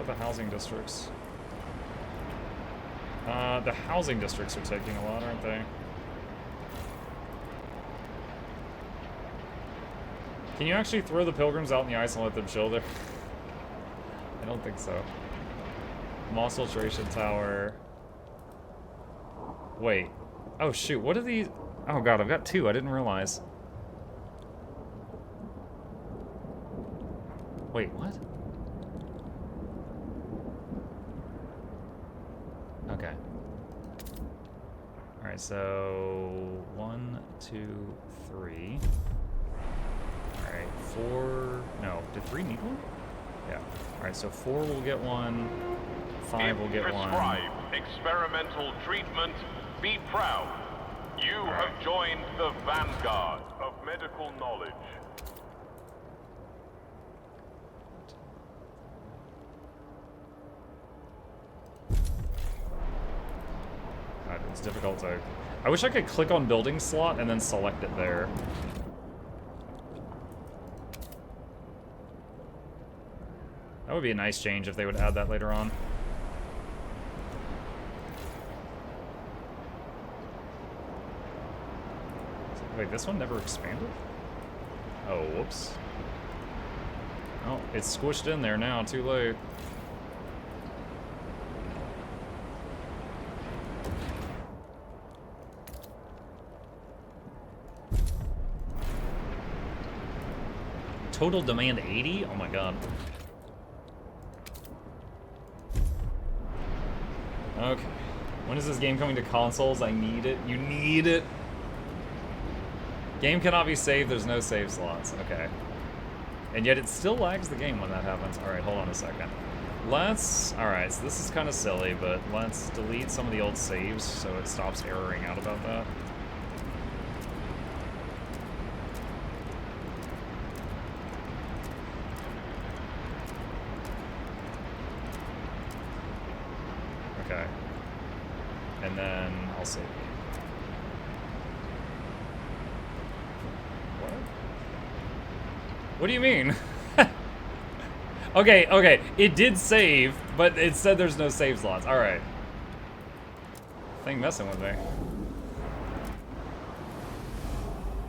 the housing districts? The housing districts are taking a lot, aren't they? Can you actually throw the pilgrims out in the ice and let them chill there? I don't think so. Moss filtration tower. Wait. Oh shoot, what are these? Oh god, I've got two, I didn't realize. Wait, what? Okay. Alright, so 1, 2, 3. Alright, 4. No, did 3 need one? Yeah. Alright, so 4 will get one. 5 will get one. Prescribed experimental treatment. Be proud. You have joined the vanguard of medical knowledge. God, it's difficult to... I wish I could click on building slot and then select it there. That would be a nice change if they would add that later on. Wait, this one never expanded? Oh, whoops. Oh, it's squished in there now, too late. Total demand 80? Oh my god. Okay. When is this game coming to consoles? I need it. You need it. Game cannot be saved. There's no save slots. Okay. And yet it still lags the game when that happens. Alright, hold on a second. Let's... Alright, so this is kind of silly, but let's delete some of the old saves so it stops erroring out about that. Okay. And then I'll save it. What? What do you mean? Okay, it did save, but it said there's no save slots. Alright. Thing messing with me.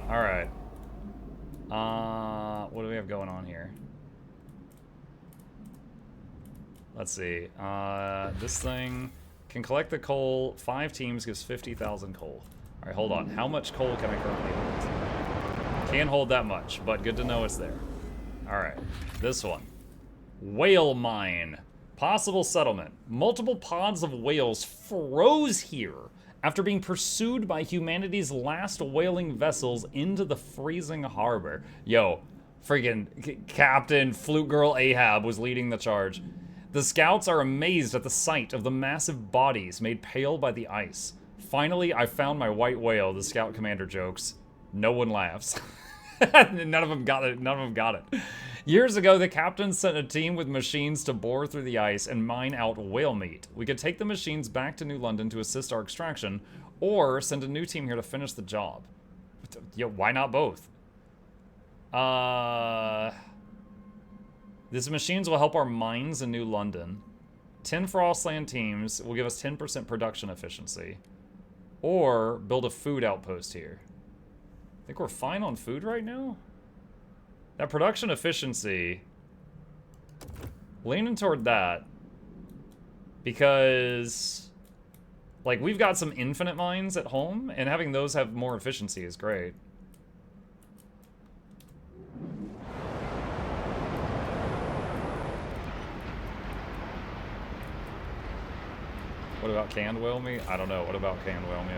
Alright. What do we have going on here? Let's see. This thing can collect the coal. 5 teams gives 50,000 coal. Alright, hold on. How much coal can I currently hold? Can't hold that much, but good to know it's there. Alright. This one. Whale mine. Possible settlement. Multiple pods of whales froze here after being pursued by humanity's last whaling vessels into the freezing harbor. Yo, freaking Captain Flute Girl Ahab was leading the charge. The scouts are amazed at the sight of the massive bodies made pale by the ice. Finally, I found my white whale, the scout commander jokes. No one laughs. None of them got it. None of them got it. Years ago, the captain sent a team with machines to bore through the ice and mine out whale meat. We could take the machines back to New London to assist our extraction, or send a new team here to finish the job. Yo, why not both? These machines will help our mines in New London. 10 Frostland teams will give us 10% production efficiency. Or build a food outpost here. I think we're fine on food right now? That production efficiency, leaning toward that, because, like, we've got some infinite mines at home, and having those have more efficiency is great. What about canned whale meat? I don't know. What about canned whale meat?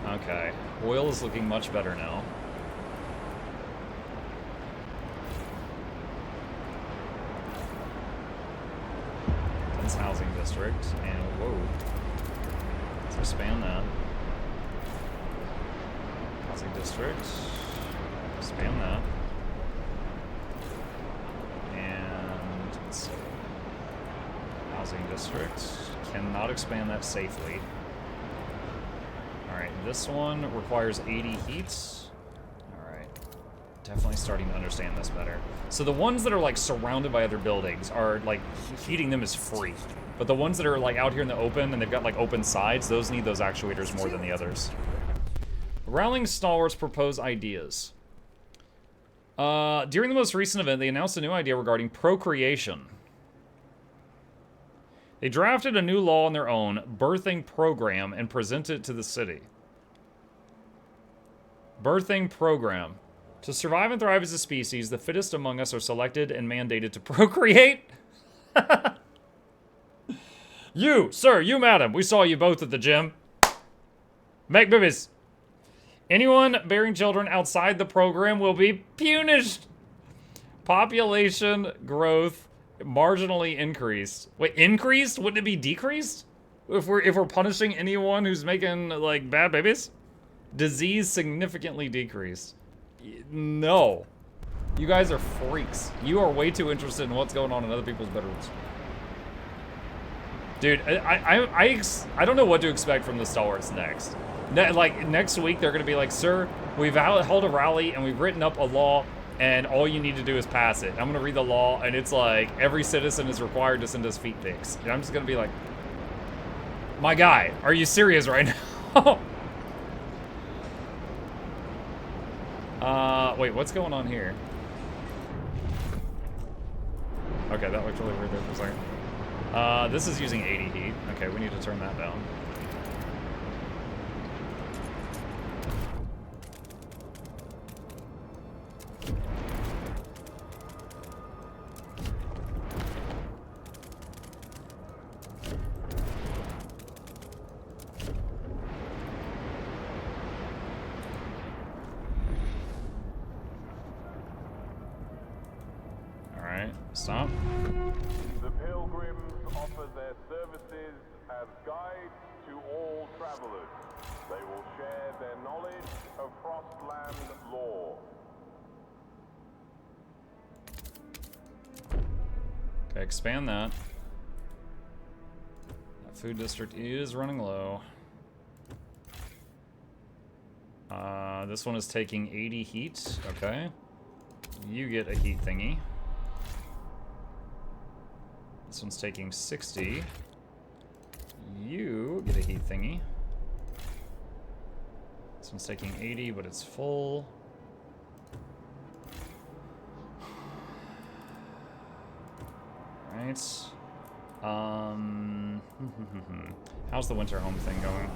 Okay. Oil is looking much better now. Dense housing district. And whoa. Let's expand that. Housing district. Expand that. And let's see. Housing district. Cannot expand that safely. Alright, this one requires 80 heats. Alright. Definitely starting to understand this better. So the ones that are like surrounded by other buildings are like heating them is free. But the ones that are like out here in the open and they've got like open sides, those need those actuators more than the others. Rallying stalwarts propose ideas. During the most recent event, they announced a new idea regarding procreation. They drafted a new law on their own birthing program and presented it to the city. Birthing program. To survive and thrive as a species, the fittest among us are selected and mandated to procreate. You, sir, you, madam, we saw you both at the gym. Make babies. Anyone bearing children outside the program will be punished. Population growth marginally increased. Wait, increased? Wouldn't it be decreased? If we're punishing anyone who's making like bad babies? Disease significantly decreased. No. You guys are freaks. You are way too interested in what's going on in other people's bedrooms. Dude, I don't know what to expect from the Stalwarts next. Like, next week, they're going to be like, sir, we've held a rally, and we've written up a law, and all you need to do is pass it. I'm going to read the law, and it's like, every citizen is required to send us feet pics. And I'm just going to be like, my guy, are you serious right now? Wait, what's going on here? Okay, that looked really weird there for a second. This is using 80 heat. Okay, we need to turn that down. Stop. The pilgrims offer their services as guides to all travelers. They will share their knowledge of Frostland lore. Okay, expand that. That food district is running low. This one is taking 80 heat. Okay. You get a heat thingy. This one's taking 60. You get a heat thingy. This one's taking 80, but it's full. Right. How's the winter home thing going?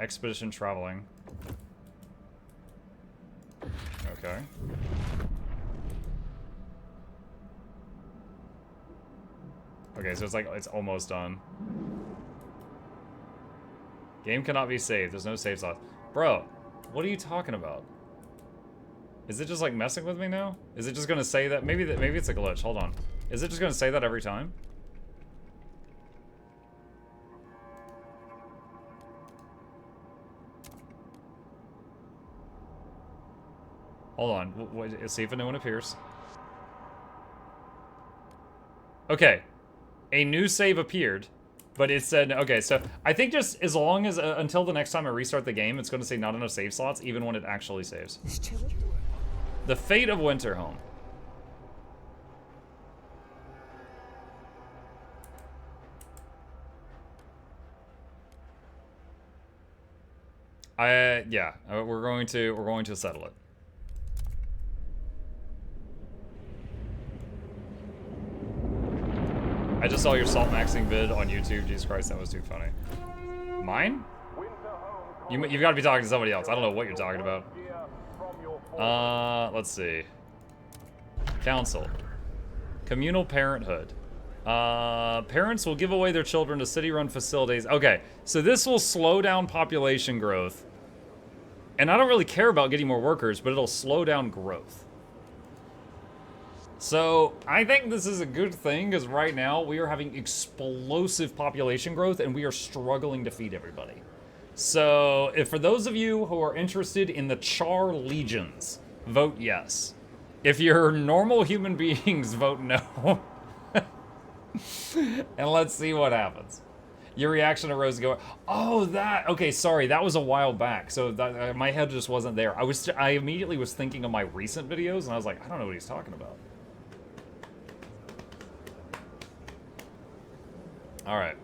Expedition traveling. Okay. Okay, so it's like, it's almost done. Game cannot be saved. There's no save slot. Bro, what are you talking about? Is it just like messing with me now? Is it just gonna say that? Maybe it's a glitch. Hold on. Is it just gonna say that every time? Hold on. Let's see if a new one appears. Okay. A new save appeared, but it said, okay, so I think just as long as, until the next time I restart the game, it's going to say not enough save slots, even when it actually saves. The Fate of Winterhome. Yeah, we're going to settle it. I just saw your salt maxing vid on YouTube. Jesus Christ, that was too funny. Mine? You've got to be talking to somebody else. I don't know what you're talking about. Let's see. Council. Communal parenthood. Parents will give away their children to city-run facilities. Okay, so this will slow down population growth. And I don't really care about getting more workers, but it'll slow down growth. So, I think this is a good thing, because right now we are having explosive population growth, and we are struggling to feed everybody. So, if for those of you who are interested in the Char Legions, vote yes. If you're normal human beings, vote no. And let's see what happens. Your reaction to Rose going, oh, that, okay, sorry, that was a while back. So that, my head just wasn't there. I immediately was thinking of my recent videos, and I was like, I don't know what he's talking about. All right.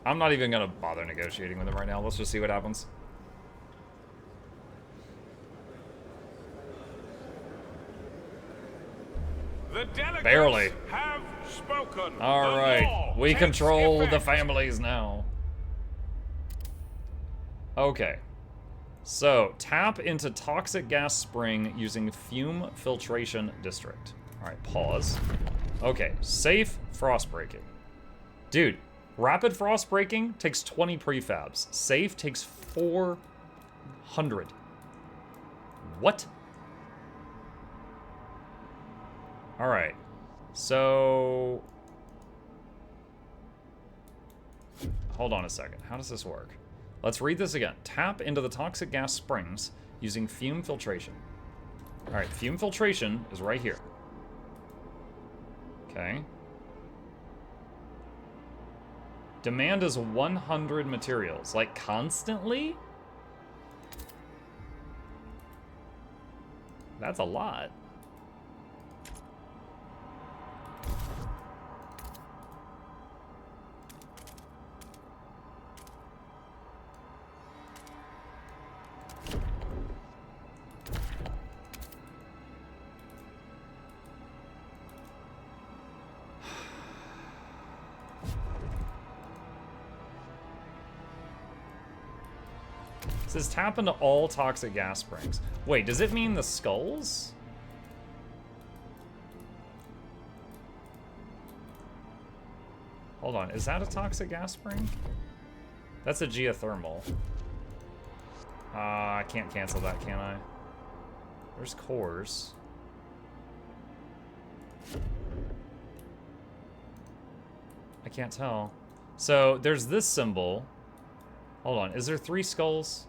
I'm not even gonna bother negotiating with him right now. Let's just see what happens. The delegates Barely. have spoken. All right, we control the families now. Okay. So, tap into toxic gas spring using fume filtration district. All right, pause. Okay, safe frost breaking. Dude, rapid frost breaking takes 20 prefabs. Safe takes 400. What? All right. So, hold on a second. How does this work? Let's read this again. Tap into the toxic gas springs using fume filtration. All right, fume filtration is right here. Okay. Demand is 100 materials. Like, constantly? That's a lot. It says tap into all toxic gas springs. Wait, does it mean the skulls? Hold on, is that a toxic gas spring? That's a geothermal. I can't cancel that, can I? There's cores. I can't tell. So there's this symbol. Hold on, is there 3 skulls?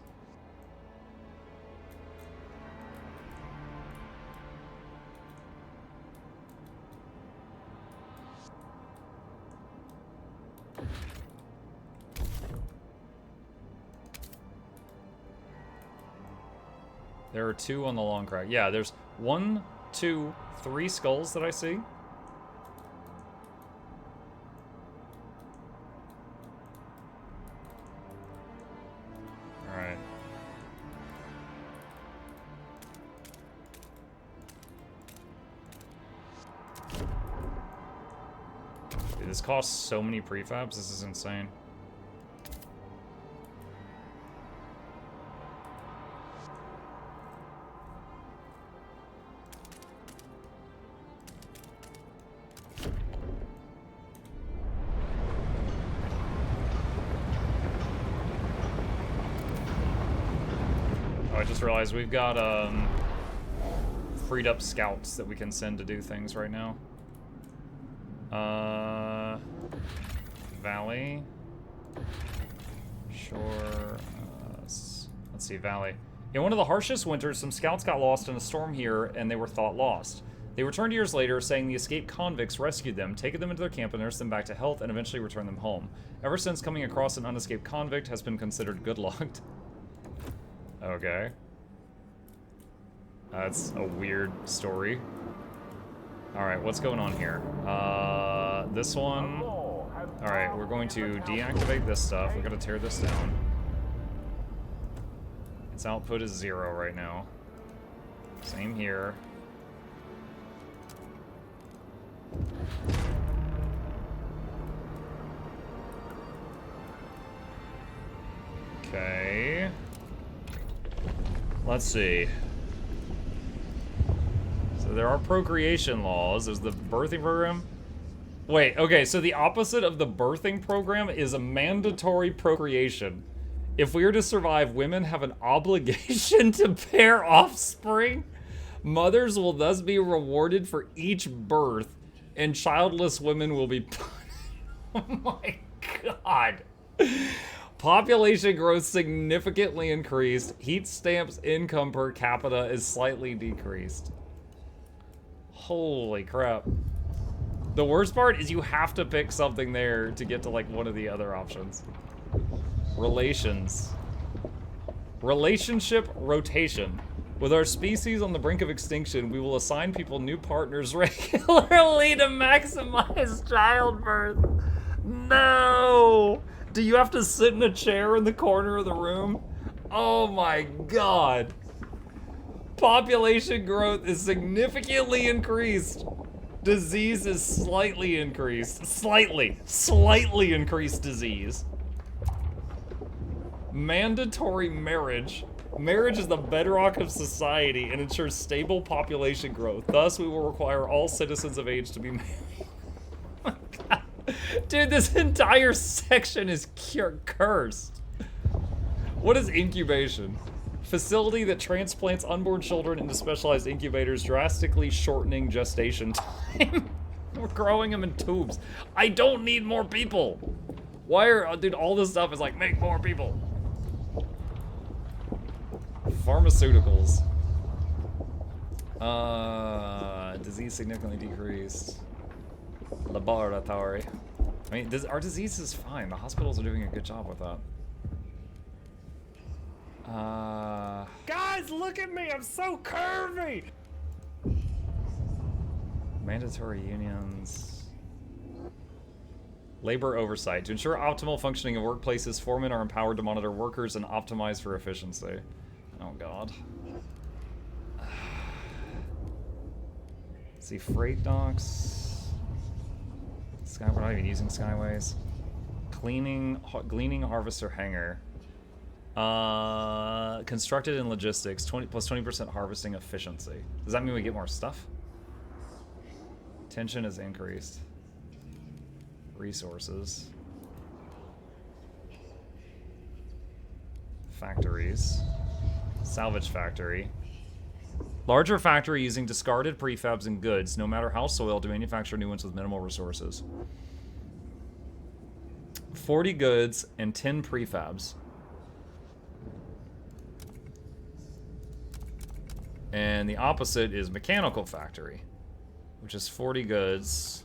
There are 2 on the long crack. Yeah, there's 1, 2, 3 skulls that I see. Alright. Dude, this costs so many prefabs. This is insane. I just realized we've got freed up scouts that we can send to do things right now. Valley. Sure. Let's see, Valley. In one of the harshest winters, some scouts got lost in a storm here, and they were thought lost. They returned years later, saying the escaped convicts rescued them, taken them into their camp, and nursed them back to health, and eventually returned them home. Ever since, coming across an unescaped convict has been considered good luck. Okay. That's a weird story. Alright, what's going on here? This one... Alright, we're going to deactivate this stuff. We're going to tear this down. Its output is 0 right now. Same here. Okay. Let's see. So there are procreation laws. There's the birthing program. Wait, okay, so the opposite of the birthing program is a mandatory procreation. If we are to survive, women have an obligation to bear offspring. Mothers will thus be rewarded for each birth, and childless women will be punished. Oh my god. Population growth significantly increased. Heat stamps income per capita is slightly decreased. Holy crap. The worst part is you have to pick something there to get to like one of the other options. Relations. Relationship rotation. With our species on the brink of extinction, we will assign people new partners regularly to maximize childbirth. No! Do you have to sit in a chair in the corner of the room? Oh my god. Population growth is significantly increased. Disease is slightly increased. Slightly increased disease. Mandatory marriage. Marriage is the bedrock of society and ensures stable population growth. Thus, we will require all citizens of age to be married. Oh my god. Dude, this entire section is cursed. What is incubation? Facility that transplants unborn children into specialized incubators, drastically shortening gestation time. We're growing them in tubes. I don't need more people. Why are, dude, all this stuff is like, make more people. Pharmaceuticals. Disease significantly decreased. Laboratory. I mean, our disease is fine. The hospitals are doing a good job with that. Guys, look at me! I'm so curvy! Mandatory unions. Labor oversight. To ensure optimal functioning of workplaces, foremen are empowered to monitor workers and optimize for efficiency. Oh god. Let's see, freight docks. We're not even using skyways. Gleaning harvester hangar. Constructed in logistics, 20% harvesting efficiency. Does that mean we get more stuff? Tension is increased. Resources. Factories. Salvage factory. Larger factory using discarded prefabs and goods, no matter how soiled, to manufacture new ones with minimal resources. 40 goods and 10 prefabs. And the opposite is mechanical factory, which is 40 goods.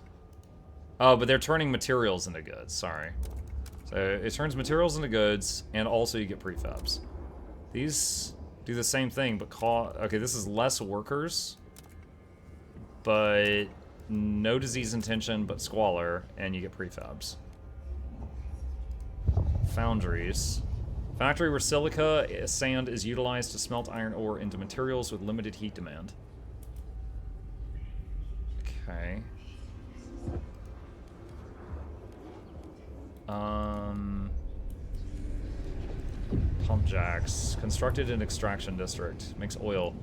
Oh, but they're turning materials into goods, sorry. So it turns materials into goods, and also you get prefabs. These do the same thing, but okay, this is less workers, but no disease and tension, but squalor, and you get prefabs. Foundries. Factory where silica sand is utilized to smelt iron ore into materials with limited heat demand. Okay. Pump jacks. Constructed in extraction district. Makes oil.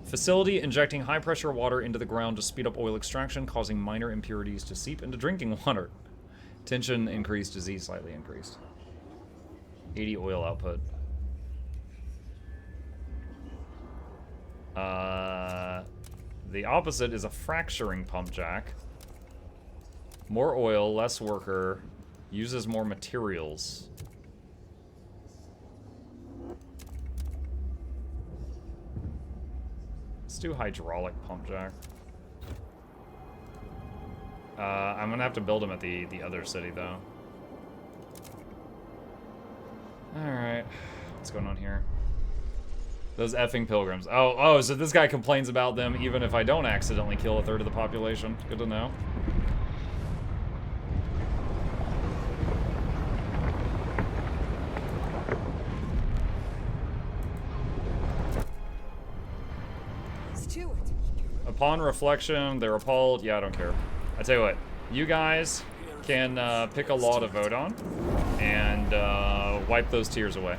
Facility injecting high pressure water into the ground to speed up oil extraction, causing minor impurities to seep into drinking water. Tension increased, disease slightly increased. 80 oil output. The opposite is a fracturing pump jack. More oil, less worker, uses more materials. Let's do hydraulic pump jack. I'm gonna have to build them at the other city though. Alright, what's going on here? Those effing pilgrims. Oh, so this guy complains about them even if I don't accidentally kill a third of the population. Good to know. Upon reflection, they're appalled. Yeah, I don't care. I tell you what, you guys can pick a law to vote on and wipe those tears away.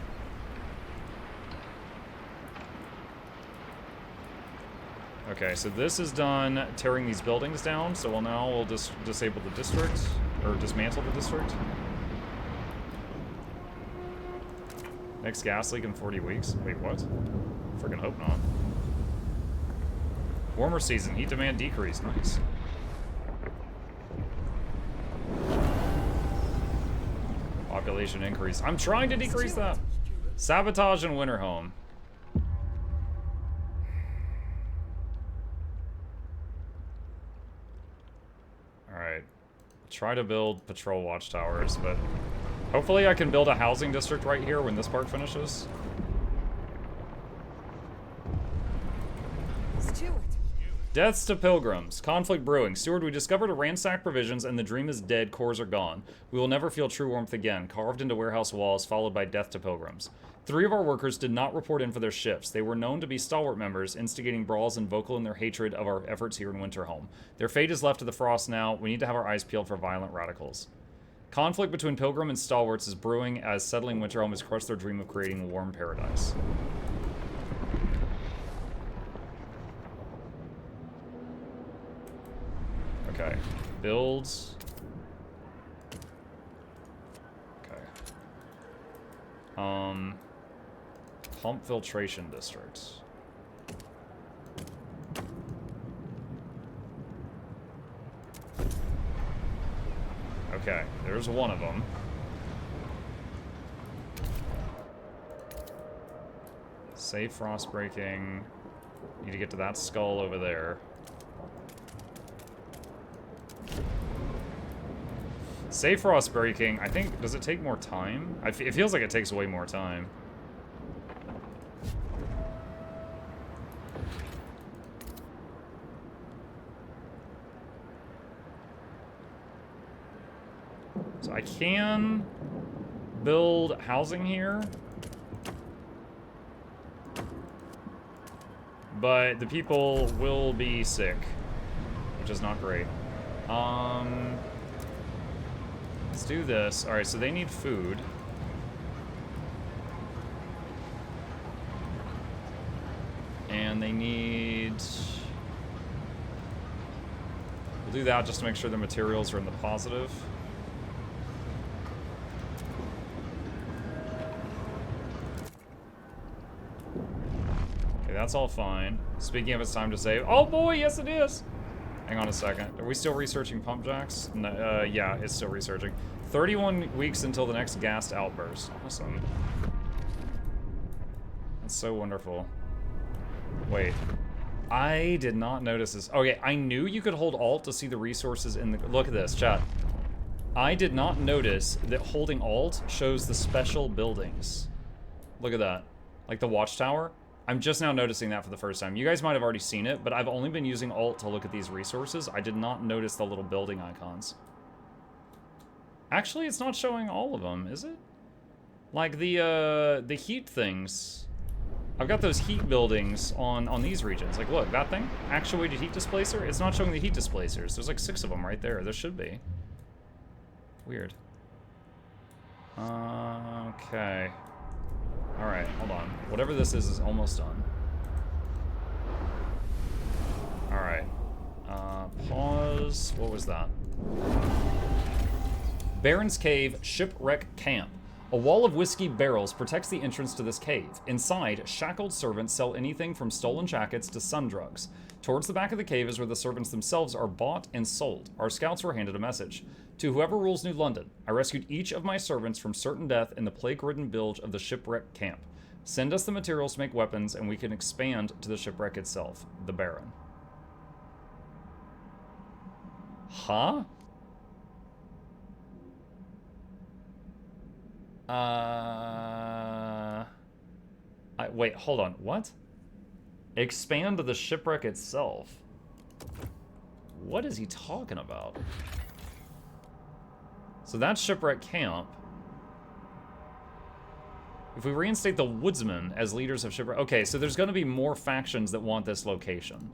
Okay, so this is done tearing these buildings down, so we'll just disable the district, or dismantle the district. Next gas leak in 40 weeks. Wait, what? Freaking hope not. Warmer season, heat demand decrease. Nice. Population increase. I'm trying to decrease that. Sabotage and winter home. Alright. try to build patrol watchtowers, but hopefully I can build a housing district right here when this part finishes. Stewart. Deaths to pilgrims. Conflict brewing. Steward, we discovered to ransack provisions and the dream is dead. Cores are gone. We will never feel true warmth again. Carved into warehouse walls, followed by death to pilgrims. 3 of our workers did not report in for their shifts. They were known to be stalwart members, instigating brawls and vocal in their hatred of our efforts here in Winterhome. Their fate is left to the frost now. We need to have our eyes peeled for violent radicals. Conflict between pilgrim and stalwarts is brewing as settling Winterhome has crushed their dream of creating a warm paradise. Okay. Builds. Okay. Pump filtration districts. Okay, there's one of them. Safe frost breaking. Need to get to that skull over there. Safe frost breaking, I think, does it take more time? It feels like it takes way more time. So I can build housing here, but the people will be sick, which is not great. Let's do this. Alright, so they need food. And they need... We'll do that just to make sure the materials are in the positive. Okay, that's all fine. Speaking of, it's time to save. Oh boy, yes it is! Hang on a second. Are we still researching pump jacks? No, yeah, it's still researching. 31 weeks until the next gas outburst. Awesome. That's so wonderful. Wait. I did not notice this. Okay, I knew you could hold Alt to see the resources in the... Look at this, chat. I did not notice that holding Alt shows the special buildings. Look at that. Like the watchtower. I'm just now noticing that for the first time. You guys might have already seen it, but I've only been using Alt to look at these resources. I did not notice the little building icons. Actually, it's not showing all of them, is it? Like the heat things. I've got those heat buildings on these regions. Like, look, that thing? Actuated heat displacer? It's not showing the heat displacers. There's like 6 of them right there. There should be. Weird. Okay. Alright, hold on. Whatever this is almost done. Alright. Pause. What was that? Baron's Cave Shipwreck Camp. A wall of whiskey barrels protects the entrance to this cave. Inside, shackled servants sell anything from stolen jackets to sun drugs. Towards the back of the cave is where the servants themselves are bought and sold. Our scouts were handed a message. To whoever rules New London, I rescued each of my servants from certain death in the plague-ridden bilge of the shipwreck camp. Send us the materials to make weapons, and we can expand to the shipwreck itself. The Baron. Huh? Wait, hold on. What? Expand to the shipwreck itself. What is he talking about? So that's shipwreck camp. If we reinstate the woodsmen as leaders of shipwreck... Okay, so there's going to be more factions that want this location.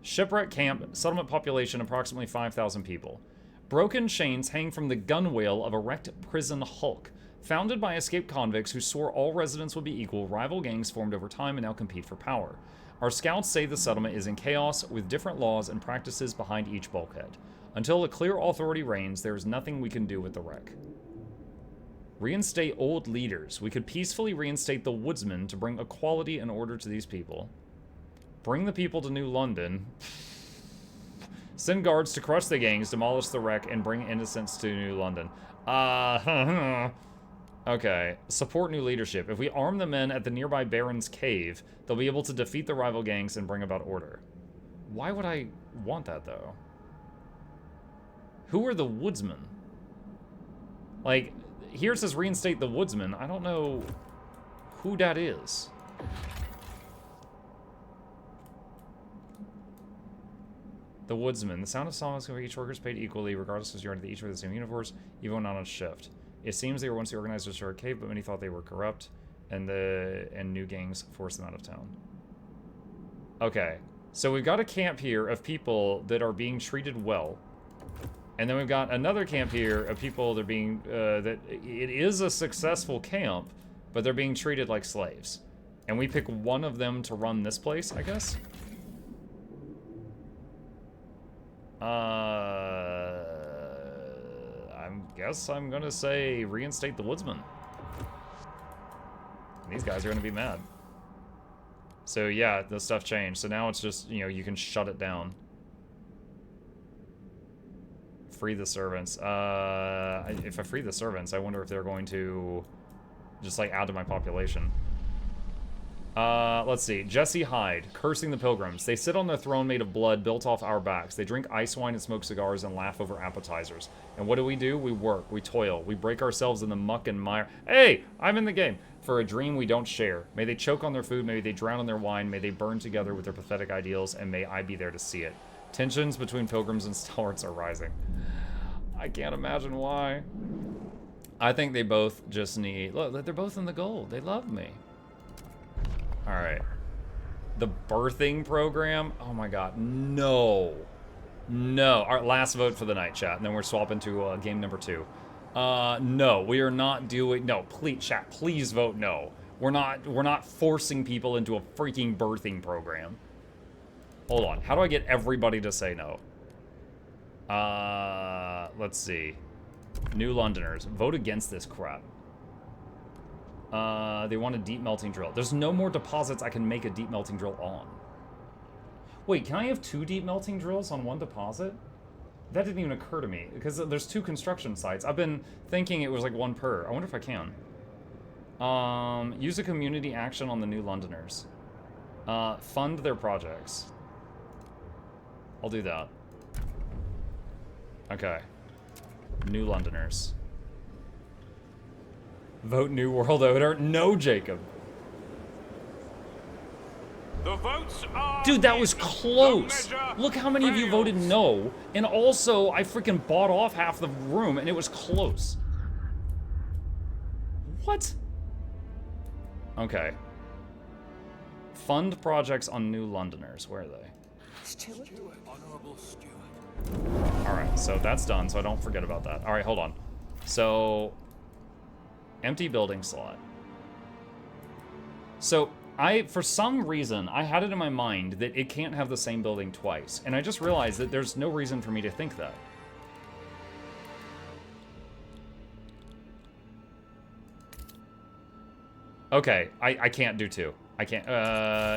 Shipwreck camp, settlement population approximately 5,000 people. Broken chains hang from the gunwale of a wrecked prison hulk. Founded by escaped convicts who swore all residents would be equal, rival gangs formed over time and now compete for power. Our scouts say the settlement is in chaos, with different laws and practices behind each bulkhead. Until a clear authority reigns, there is nothing we can do with the wreck. Reinstate old leaders. We could peacefully reinstate the woodsmen to bring equality and order to these people. Bring the people to New London. Send guards to crush the gangs, demolish the wreck, and bring innocents to New London. Okay. Support new leadership. If we arm the men at the nearby Baron's Cave, they'll be able to defeat the rival gangs and bring about order. Why would I want that, though? Who are the woodsmen? Like, here it says reinstate the woodsman. I don't know who that is. The woodsman. The sound of songs for each worker is paid equally, regardless of each wear the same uniforms, even when not on shift. It seems they were once the organizers of a cave, but many thought they were corrupt, and new gangs forced them out of town. Okay, so we've got a camp here of people that are being treated well. And then we've got another camp here of people that are being, that it is a successful camp, but they're being treated like slaves. And we pick one of them to run this place, I guess? I'm gonna say reinstate the woodsman. These guys are gonna be mad. So yeah, the stuff changed. So now it's just, you know, you can shut it down. Free the servants. If I free the servants, I wonder if they're going to just like add to my population. Let's see. Jesse Hyde, cursing the pilgrims. They sit on their throne made of blood built off our backs. They drink ice wine and smoke cigars and laugh over appetizers. And what do? We work, we toil, we break ourselves in the muck and mire. Hey, I'm in the game. For a dream we don't share. May they choke on their food, may they drown on their wine, may they burn together with their pathetic ideals, and may I be there to see it. Tensions between pilgrims and stalwarts are rising. I can't imagine why. I think they both just need... Look, they're both in the gold. They love me. Alright. The birthing program? Oh my god. No. No. Our last vote for the night, chat. And then we're swapping to game number 2. No. We are not doing... No, please, chat. Please vote no. We're not forcing people into a freaking birthing program. Hold on. How do I get everybody to say no? Let's see. New Londoners. Vote against this crap. They want a deep melting drill. There's no more deposits I can make a deep melting drill on. Wait, can I have 2 deep melting drills on 1 deposit? That didn't even occur to me, because there's 2 construction sites. I've been thinking it was like 1 per. I wonder if I can. Use a community action on the New Londoners. Fund their projects. I'll do that. Okay. New Londoners. Vote New World Order. No, Jacob. The votes are... Dude, that was close. Look how many of you voted no. And also, I freaking bought off half the room, and it was close. What? Okay. Fund projects on New Londoners. Where are they? Steward? Honorable Steward. Alright, so that's done, so I don't forget about that. Alright, hold on. So... Empty building slot. So, for some reason, I had it in my mind that it can't have the same building twice. And I just realized that there's no reason for me to think that. Okay, I can't do 2. I can't,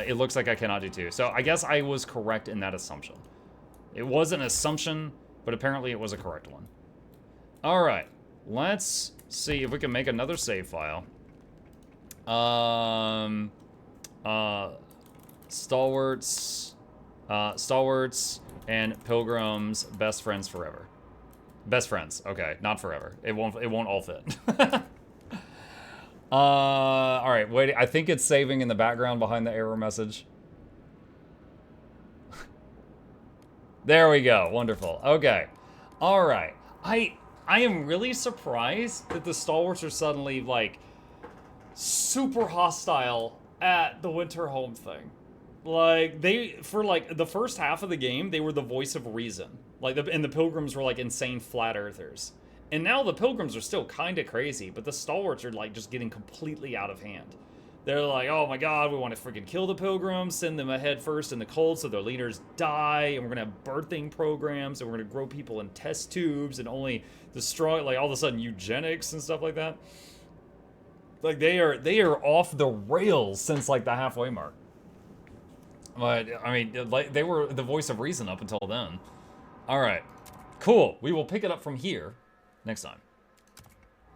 it looks like I cannot do 2. So I guess I was correct in that assumption. It was an assumption, but apparently it was a correct one. Alright, let's see if we can make another save file. Stalwarts, and Pilgrims, best friends forever. Best friends, okay, not forever. It won't all fit. Alright, wait, I think it's saving in the background behind the error message. There we go, wonderful. Okay, alright. I am really surprised that the Stalwarts are suddenly, like, super hostile at the Winter Home thing. Like, for, like, the first half of the game, they were the voice of reason. Like, and the Pilgrims were, like, insane flat earthers. And now the Pilgrims are still kind of crazy, but the Stalwarts are, like, just getting completely out of hand. They're like, oh my god, we want to freaking kill the Pilgrims, send them ahead first in the cold so their leaders die, and we're going to have birthing programs, and we're going to grow people in test tubes, and only destroy, like, all of a sudden eugenics and stuff like that. Like, they are off the rails since, like, the halfway mark. But, I mean, like, they were the voice of reason up until then. Alright. Cool. We will pick it up from here next time.